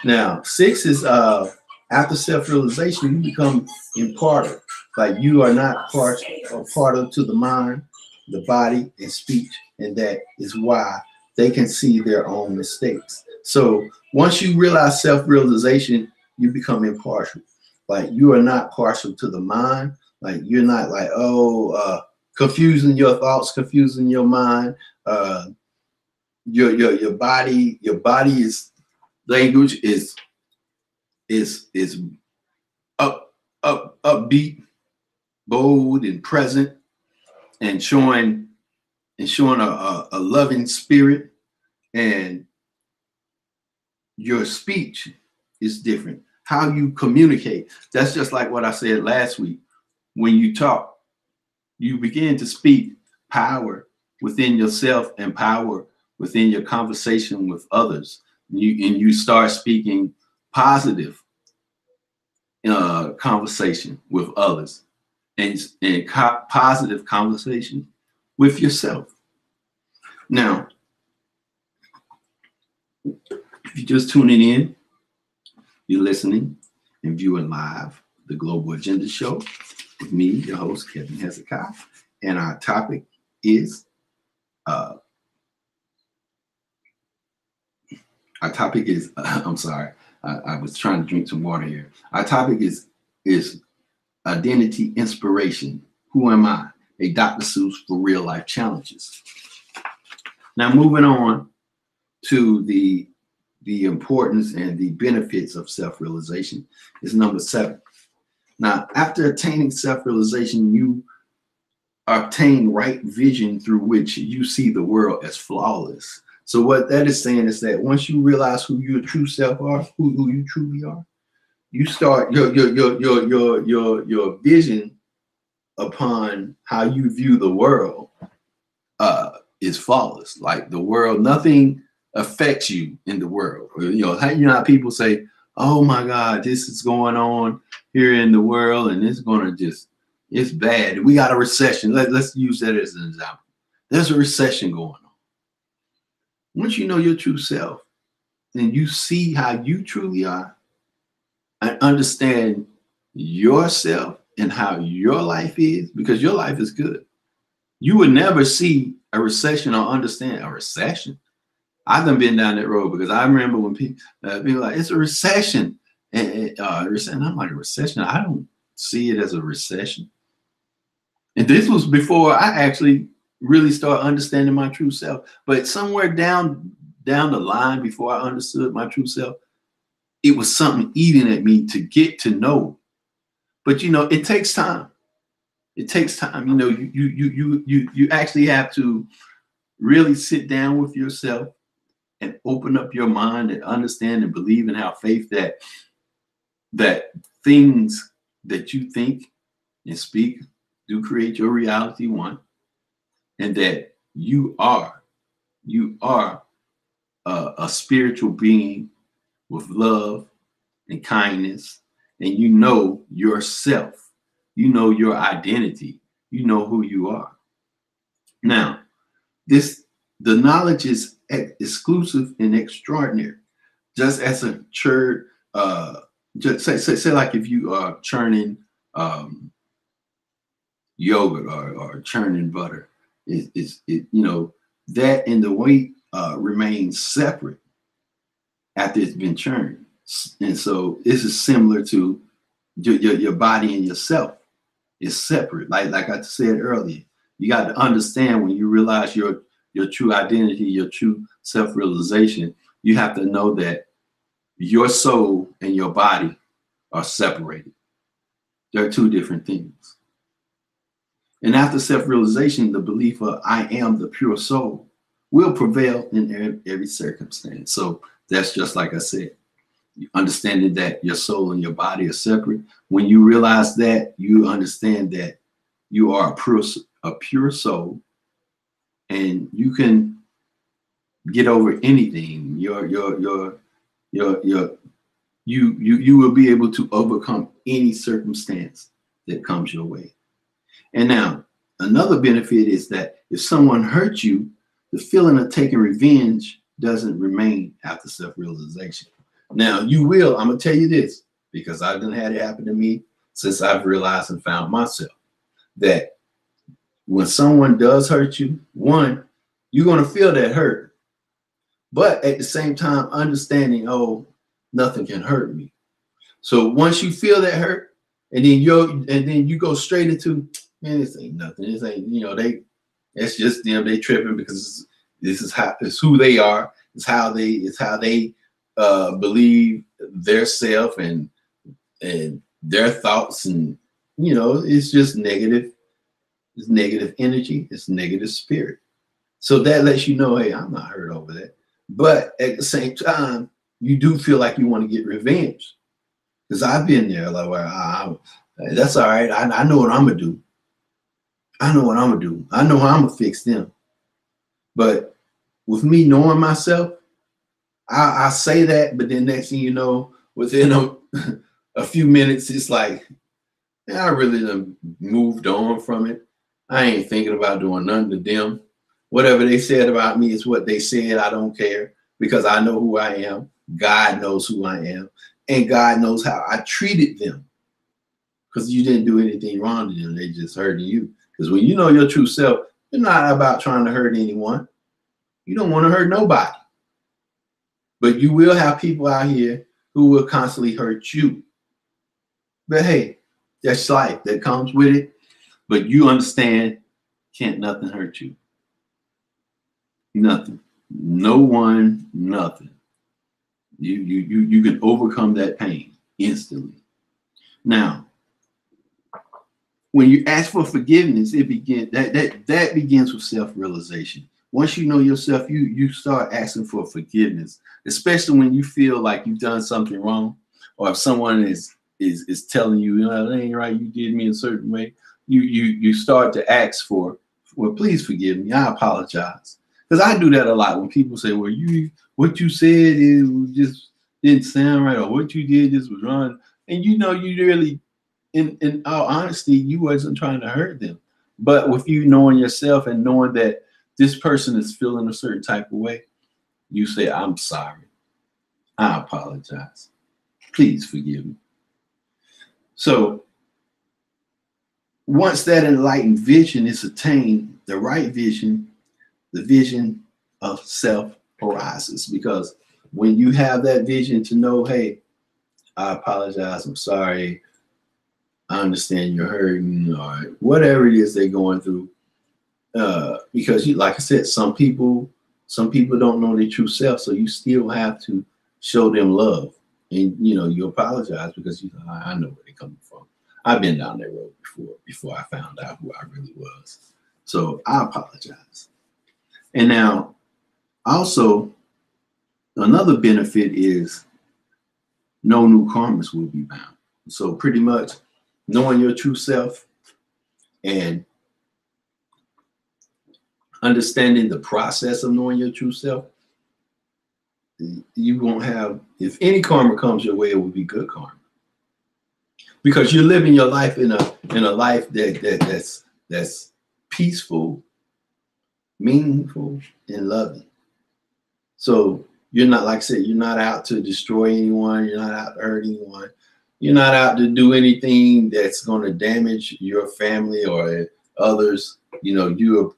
Now, 6 is after self-realization, you become imparted. Like you are not partial to the mind, the body, and speech, and that is why they can see their own mistakes. So once you realize self-realization, you become impartial. Like you are not partial to the mind. Like you're not like, confusing your thoughts, confusing your mind. Your body's language is upbeat, bold, and present, and showing a loving spirit. And your speech is different. How you communicate. That's just like what I said last week. When you talk, you begin to speak power within yourself and power within your conversation with others. You start speaking positive conversation with others and positive conversation with yourself. Now, if you're just tuning in, you're listening and viewing live the Global Agenda Show with me, your host, Kevin Hezeki. And our topic is I'm sorry, I was trying to drink some water here. Our topic is identity inspiration. Who am I? A Dr. Seuss for real life challenges. Now, moving on to the importance and the benefits of self-realization is number 7. Now, after attaining self-realization, you obtain right vision through which you see the world as flawless. So what that is saying is that once you realize who your true self are, who you truly are, you start your vision upon how you view the world is flawless. Like the world, nothing affects you in the world. You know how people say, "Oh my God, this is going on here in the world, and it's bad. We got a recession." Let's use that as an example. There's a recession going on. Once you know your true self, and you see how you truly are, and understand yourself and how your life is, because your life is good. You would never see a recession or understand a recession. I've been down that road because I remember when people like, it's a recession. And I'm like, a recession? I don't see it as a recession. And this was before I actually really started understanding my true self. But somewhere down the line, before I understood my true self, it was something eating at me to get to know. But it takes time. It takes time. You actually have to really sit down with yourself and open up your mind and understand and believe and have faith that things that you think and speak do create your reality, one, and that you are a spiritual being with love and kindness, and you know yourself, you know your identity, you know who you are. Now, the knowledge is exclusive and extraordinary. Just as a church, just say like if you are churning yogurt or churning butter, that and the weight remains separate after it's been churned. And so this is similar to your body and yourself. It's separate. Like I said earlier, you got to understand when you realize your true identity, your true self-realization, you have to know that your soul and your body are separated. They're two different things. And after self-realization, the belief of I am the pure soul will prevail in every circumstance. So that's just like I said, understanding that your soul and your body are separate. When you realize that, you understand that you are a pure soul, and you can get over anything. You will be able to overcome any circumstance that comes your way. And now, another benefit is that if someone hurts you, the feeling of taking revenge doesn't remain after self-realization. Now, you will, I'm going to tell you this, because I've done had it happen to me since I've realized and found myself, that when someone does hurt you, one, you're going to feel that hurt. But at the same time, understanding, oh, nothing can hurt me. So once you feel that hurt, and then you go straight into, man, this ain't nothing. This ain't, it's just them. They tripping because it's who they are. It's how they believe their self and their thoughts, and it's just negative. It's negative energy. It's negative spirit. So that lets you know, hey, I'm not hurt over that. But at the same time, you do feel like you want to get revenge. Because I've been there, like, well, that's all right. I know what I'm gonna do. I know what I'm gonna do. I know how I'm gonna fix them. But with me knowing myself, I say that, but then next thing you know, within a few minutes, it's like, man, I really done moved on from it. I ain't thinking about doing nothing to them. Whatever they said about me is what they said. I don't care because I know who I am. God knows who I am. And God knows how I treated them. Because you didn't do anything wrong to them. They just hurting you. Because when you know your true self, you're not about trying to hurt anyone. You don't want to hurt nobody. But you will have people out here who will constantly hurt you. But hey, that's life. That comes with it. But you understand, can't nothing hurt you. Nothing. No one, nothing. You can overcome that pain instantly. Now, when you ask for forgiveness, that begins with self-realization. Once you know yourself, you start asking for forgiveness, especially when you feel like you've done something wrong, or if someone is telling you, that ain't right, you did me a certain way. You start to ask for, well, please forgive me. I apologize. Because I do that a lot when people say, well, what you said just didn't sound right, or what you did just was wrong. And you really, in all honesty, you wasn't trying to hurt them. But with you knowing yourself and knowing that this person is feeling a certain type of way, you say, I'm sorry. I apologize. Please forgive me. So once that enlightened vision is attained, the right vision, the vision of self arises. Because when you have that vision to know, hey, I apologize, I'm sorry, I understand you're hurting, or whatever it is they're going through. Because like I said, some people don't know their true self, so you still have to show them love. And you apologize because I know where they're coming from. I've been down that road before I found out who I really was. So I apologize. And now also another benefit is no new karmas will be bound. So pretty much knowing your true self and understanding the process of knowing your true self, you won't have, if any karma comes your way, it will be good karma. Because you're living your life in a life that's peaceful, meaningful, and loving. So you're not, like I said, you're not out to destroy anyone. You're not out to hurt anyone. You're not out to do anything that's going to damage your family or others. You're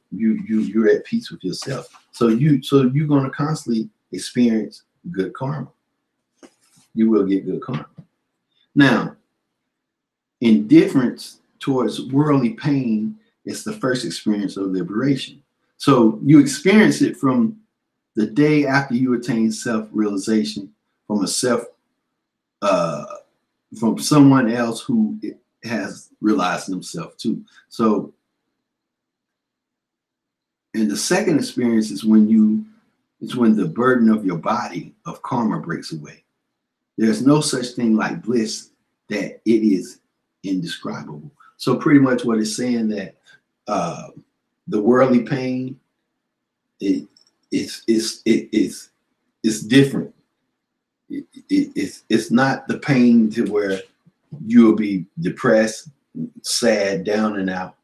at peace with yourself. So you're going to constantly experience good karma. You will get good karma. Now, indifference towards worldly pain is the first experience of liberation. So you experience it from the day after you attain self-realization from from someone else who has realized themselves too. So, and the second experience is when the burden of your body of karma breaks away. There's no such thing like bliss that it is indescribable. So pretty much what it's saying that the worldly pain, it's different. It's not the pain to where you'll be depressed, sad, down and out,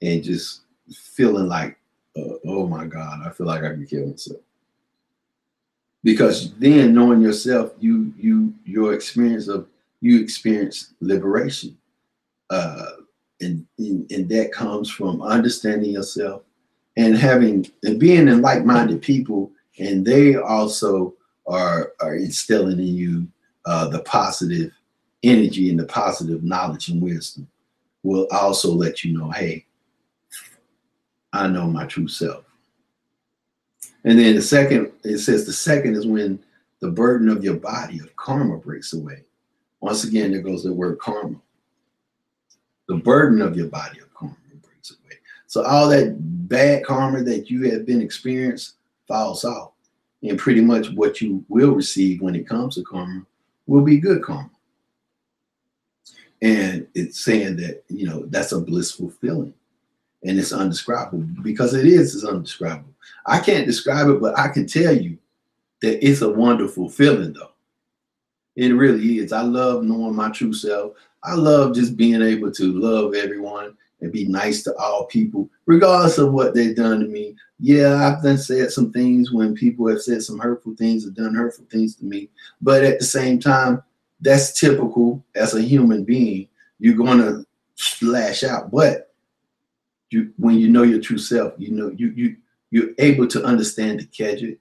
and just feeling like, oh my God, I feel like I can kill myself. Because then knowing yourself, you experience liberation. And that comes from understanding yourself and being in like-minded people, and they also are instilling in you the positive energy and the positive knowledge and wisdom will also let you know, hey, I know my true self. And then the second is when the burden of your body of karma breaks away. Once again, there goes the word karma. The burden of your body of karma breaks away. So all that bad karma that you have been experienced falls off. And pretty much what you will receive when it comes to karma will be good karma. And it's saying that, that's a blissful feeling. And it's undescribable because it's undescribable. I can't describe it, but I can tell you that it's a wonderful feeling, though. It really is. I love knowing my true self. I love just being able to love everyone and be nice to all people, regardless of what they've done to me. Yeah, I've done said some things when people have said some hurtful things or done hurtful things to me. But at the same time, that's typical as a human being. You're going to lash out. But when you know your true self, you're able to understand to catch it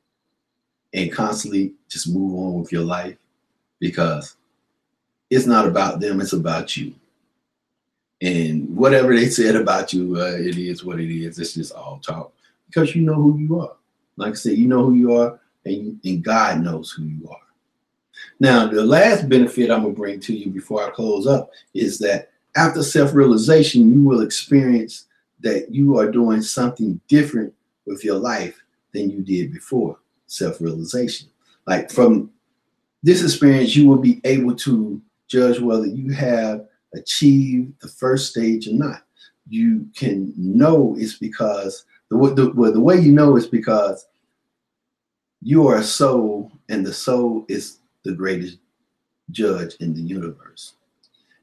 and constantly just move on with your life, because it's not about them, it's about you. And whatever they said about you, it is what it is. It's just all talk, because you know who you are. Like I said, you know who you are, and God knows who you are. Now, the last benefit I'm going to bring to you before I close up is that after self-realization, you will experience that you are doing something different with your life than you did before self-realization. Like from this experience, you will be able to judge whether you have achieved the first stage or not. You can know it's because the way you know is because you are a soul, and the soul is the greatest judge in the universe.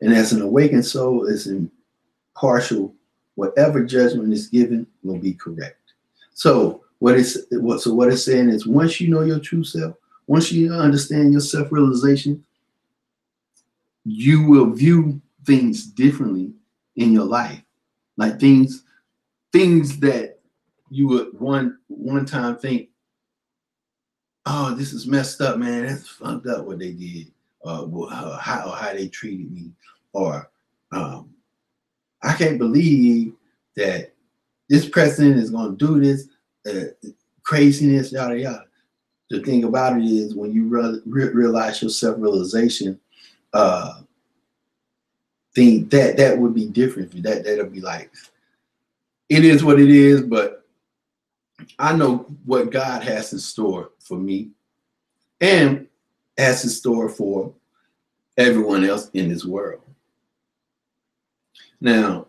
And as an awakened soul is impartial, whatever judgment is given will be correct. So what it's saying is, once you know your true self, once you understand your self-realization, you will view things differently in your life. Like things that you would one time think, oh, this is messed up, man. That's fucked up what they did, or how they treated me, or I can't believe that this president is going to do this craziness, yada yada. The thing about it is, when you realize your self-realization, thing that would be different. That'll be like, it is what it is, but I know what God has in store for me and has in store for everyone else in this world. Now,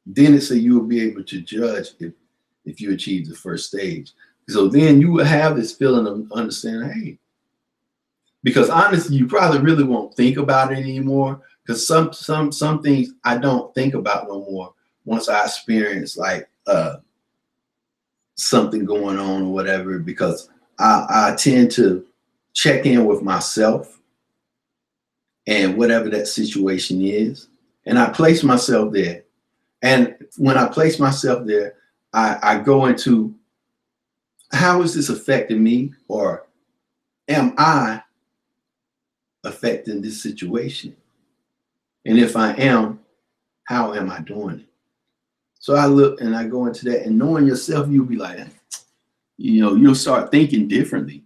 then it says you will be able to judge if you achieve the first stage. So then you will have this feeling of understanding, hey, because honestly, you probably really won't think about it anymore, because some things I don't think about no more once I experience like something going on or whatever, because I tend to check in with myself and whatever that situation is, and I place myself there. And when I place myself there, I go into, how is this affecting me, or am I affecting this situation? And if I am, how am I doing it? So I look and I go into that, and knowing yourself, you'll be like, you'll start thinking differently.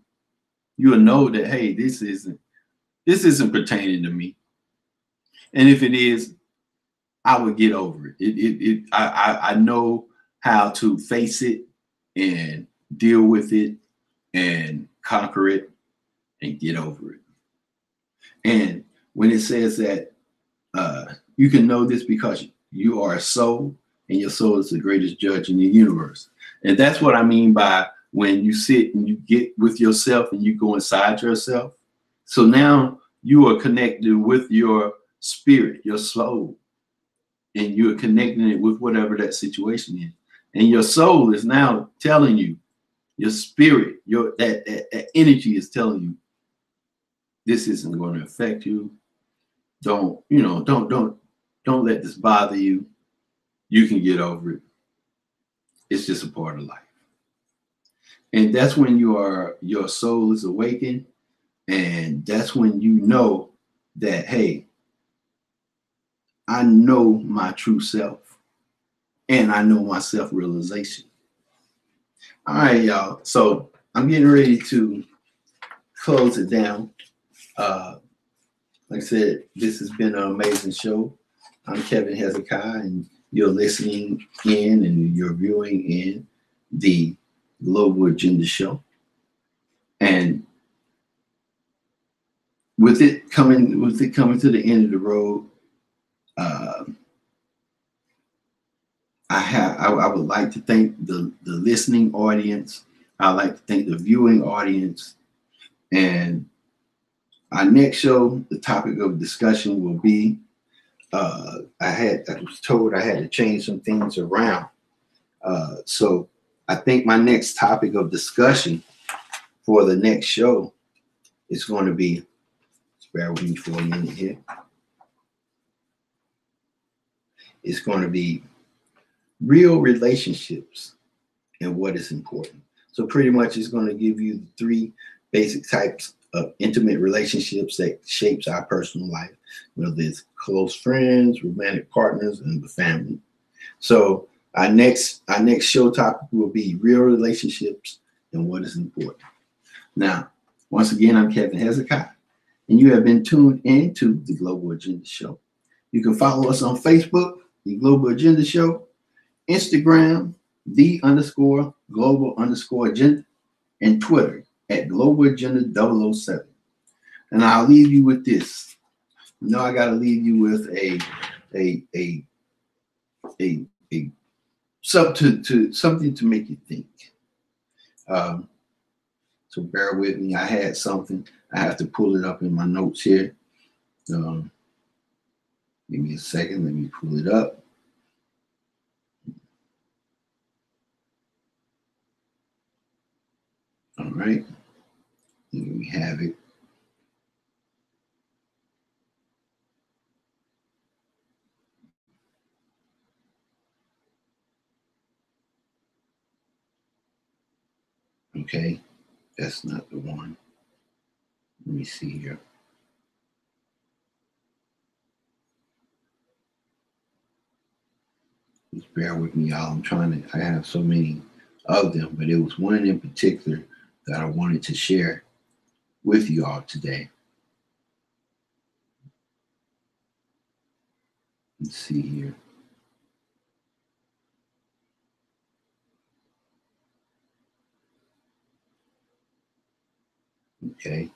You'll know that, hey, this isn't pertaining to me. And if it is, I would get over it. I know how to face it and deal with it and conquer it and get over it. And when it says that you can know this because you are a soul, and your soul is the greatest judge in the universe. And that's what I mean by when you sit and you get with yourself and you go inside yourself. So now you are connected with your spirit, your soul, and you're connecting it with whatever that situation is. And your soul is now telling you, your spirit, that energy is telling you, this isn't going to affect you. Don't let this bother you. You can get over it. It's just a part of life. And that's when your soul is awakened. And that's when you know that, hey, I know my true self, and I know my self-realization. All right, y'all. So I'm getting ready to close it down. Like I said, this has been an amazing show. I'm Kevin Hezeki, and you're listening in and you're viewing in the Global Agenda Show. And with it coming to the end of the road, I would like to thank the listening audience. I'd like to thank the viewing audience. And our next show, the topic of discussion will be, I was told I had to change some things around. So I think my next topic of discussion for the next show is going to be, bear with me for a minute here. It's going to be real relationships and what is important. So pretty much it's going to give you the 3 basic types of intimate relationships that shapes our personal life, whether it's close friends, romantic partners, and the family. So our next show topic will be real relationships and what is important. Now, once again, I'm Kevin Hezeki, and you have been tuned into the Global Agenda Show. You can follow us on Facebook, the Global Agenda Show, Instagram, _global_agenda, and Twitter at Global Agenda 007. And I'll leave you with this. I got to leave you with something to make you think. So bear with me. I had something. I have to pull it up in my notes here. Give me a second. Let me pull it up. All right. Here we have it. Okay. That's not the one. Let me see here. Just bear with me, y'all. I have so many of them, but it was one in particular that I wanted to share with you all today. Let's see here. Okay.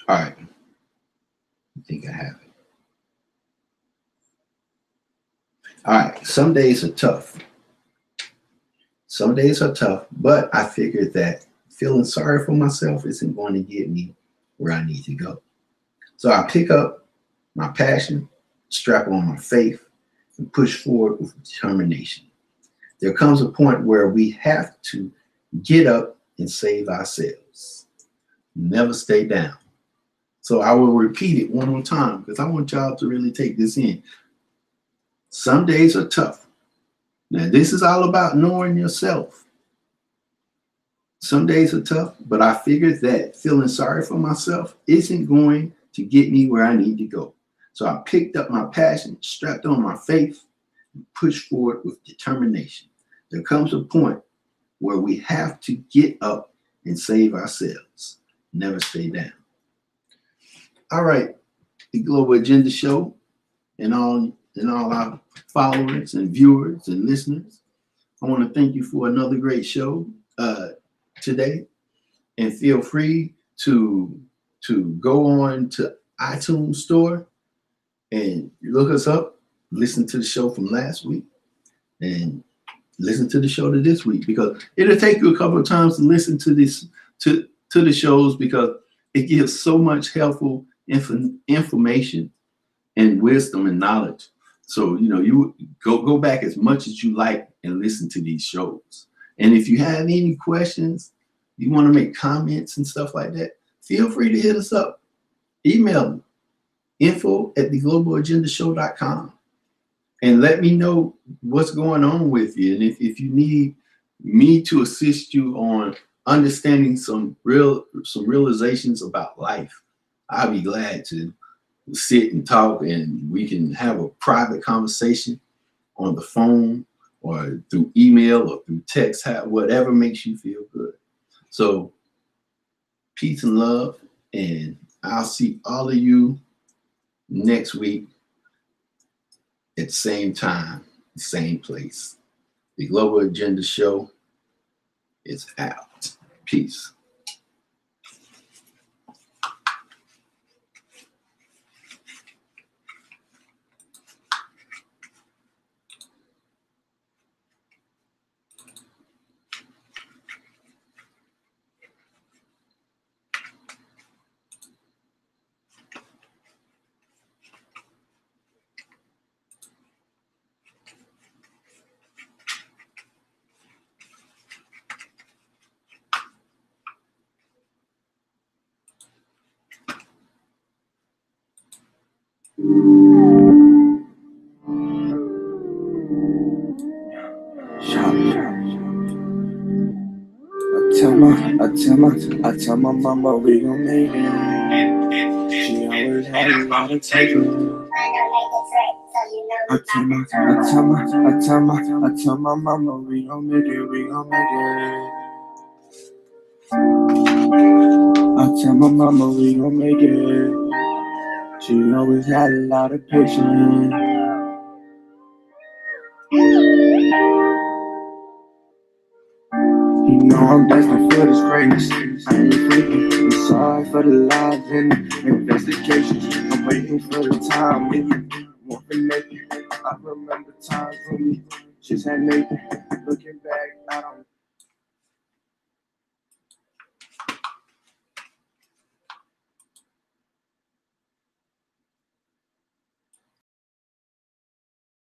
All right. I think I have it. All right. Some days are tough. But I figured that feeling sorry for myself isn't going to get me where I need to go. So I pick up my passion, strap on my faith, and push forward with determination. There comes a point where we have to get up and save ourselves. Never stay down. So I will repeat it one more time because I want y'all to really take this in. Some days are tough. Now, this is all about knowing yourself. Some days are tough, but I figured that feeling sorry for myself isn't going to get me where I need to go. So I picked up my passion, strapped on my faith, and pushed forward with determination. There comes a point where we have to get up and save ourselves. Never stay down. All right, the Global Agenda Show and all our followers and viewers and listeners, I want to thank you for another great show today. And feel free to go on to iTunes Store and look us up, listen to the show from last week, and listen to the show to this week, because it'll take you a couple of times to listen to this to the shows, because it gives so much helpful information and wisdom and knowledge. So you go back as much as you like and listen to these shows. And if you have any questions, you want to make comments and stuff like that, feel free to hit us up. Email me, info@theglobalAgendaShow.com, and let me know what's going on with you. And if you need me to assist you on understanding some realizations about life, I'll be glad to sit and talk, and we can have a private conversation on the phone or through email or through text, whatever makes you feel good. So peace and love, and I'll see all of you next week at the same time, same place. The Global Agenda Show is out. Peace. I tell my mama we gon' make it. She always had a lot of patience. I tell my mama we gon' make it, we gon' make it. I tell my mama we gon' make it. She always had a lot of patience. You know I'm destined for this greatness. I ain't freaking. I'm sorry for the lies and investigations. I'm waiting for the time when you want to make it. I remember times when we just had Nathan. Looking back, I don't